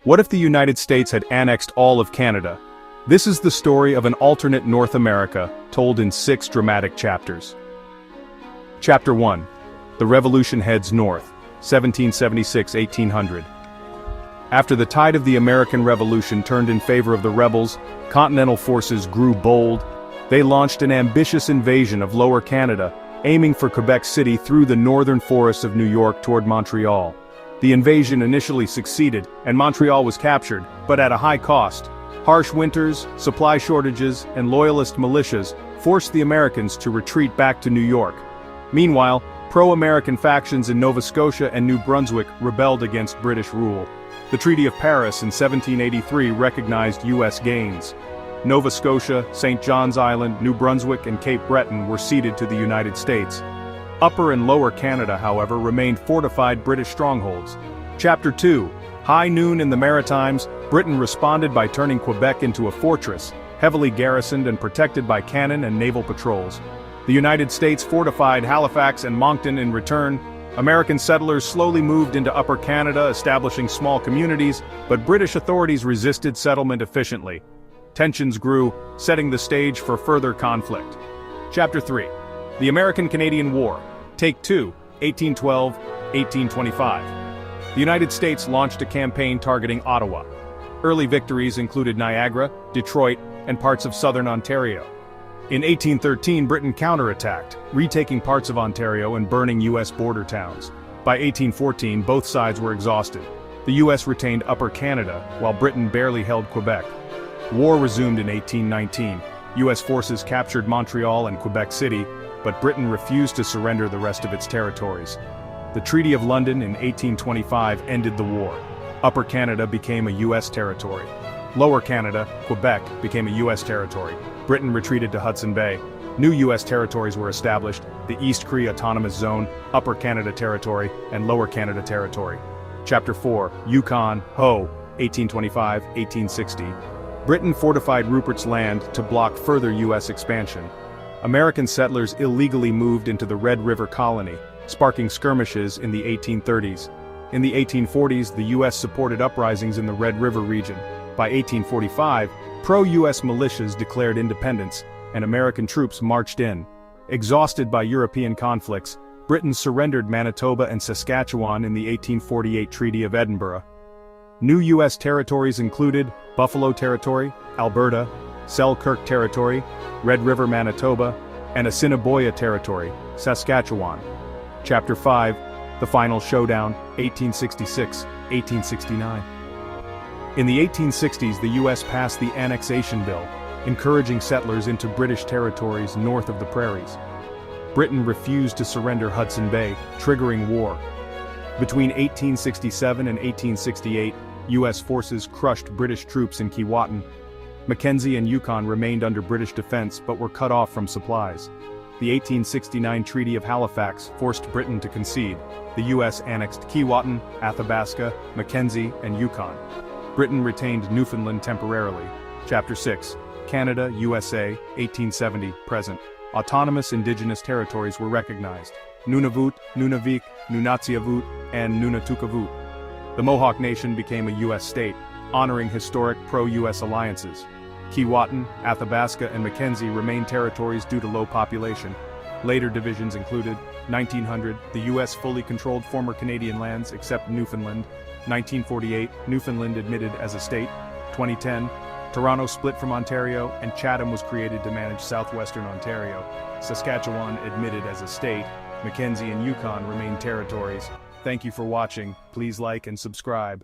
What if the United States had annexed all of Canada? This is the story of an alternate North America, told in 6 dramatic chapters. Chapter 1. The Revolution Heads North, 1776–1800. After the tide of the American Revolution turned in favor of the rebels, Continental forces grew bold. They launched an ambitious invasion of Lower Canada, aiming for Quebec City through the northern forests of New York toward Montreal. The invasion initially succeeded, and Montreal was captured, but at a high cost. Harsh winters, supply shortages, and loyalist militias forced the Americans to retreat back to New York. Meanwhile, pro-American factions in Nova Scotia and New Brunswick rebelled against British rule. The Treaty of Paris in 1783 recognized U.S. gains. Nova Scotia, St. John's Island, New Brunswick, and Cape Breton were ceded to the United States. Upper and Lower Canada, however, remained fortified British strongholds. Chapter 2. High noon in the Maritimes, Britain responded by turning Quebec into a fortress, heavily garrisoned and protected by cannon and naval patrols. The United States fortified Halifax and Moncton in return. American settlers slowly moved into Upper Canada, establishing small communities, but British authorities resisted settlement efficiently. Tensions grew, setting the stage for further conflict. Chapter 3. The American-Canadian War, Take 2, 1812–1825. The United States launched a campaign targeting Ottawa. Early victories included Niagara, Detroit, and parts of southern Ontario. In 1813, Britain counterattacked, retaking parts of Ontario and burning U.S. border towns. By 1814, both sides were exhausted. The U.S. retained Upper Canada, while Britain barely held Quebec. War resumed in 1819. U.S. forces captured Montreal and Quebec City, but Britain refused to surrender the rest of its territories. The Treaty of London in 1825 ended the war. Upper Canada became a U.S. territory. Lower Canada, Quebec, became a U.S. territory. Britain retreated to Hudson Bay. New U.S. territories were established: the East Cree Autonomous Zone, Upper Canada Territory, and Lower Canada Territory. Chapter 4. Yukon, Ho, 1825–1860. Britain fortified Rupert's Land to block further U.S. expansion. American settlers illegally moved into the Red River Colony, sparking skirmishes in the 1830s. In the 1840s, the U.S. supported uprisings in the Red River region. By 1845, pro-U.S. militias declared independence, and American troops marched in. Exhausted by European conflicts, Britain surrendered Manitoba and Saskatchewan in the 1848 Treaty of Edinburgh. New U.S. territories included Buffalo Territory, Alberta, Selkirk Territory, Red River, Manitoba, and Assiniboia Territory, Saskatchewan. Chapter 5. The Final Showdown, 1866–1869. In the 1860s, the U.S. passed the Annexation Bill, encouraging settlers into British territories north of the prairies. Britain refused to surrender Hudson Bay, triggering war. Between 1867 and 1868, U.S. forces crushed British troops in Keewatin. Mackenzie and Yukon remained under British defense but were cut off from supplies. The 1869 Treaty of Halifax forced Britain to concede. The U.S. annexed Keewatin, Athabasca, Mackenzie, and Yukon. Britain retained Newfoundland temporarily. Chapter 6. Canada, USA, 1870–present. Autonomous indigenous territories were recognized: Nunavut, Nunavik, Nunatsiavut, and Nunatukavut. The Mohawk Nation became a U.S. state, honoring historic pro-U.S. alliances. Keewatin, Athabasca, and Mackenzie remained territories due to low population. Later divisions included: 1900, the U.S. fully controlled former Canadian lands except Newfoundland. 1948, Newfoundland admitted as a state. 2010, Toronto split from Ontario, and Chatham was created to manage southwestern Ontario. Saskatchewan admitted as a state. Mackenzie and Yukon remain territories. Thank you for watching. Please like and subscribe.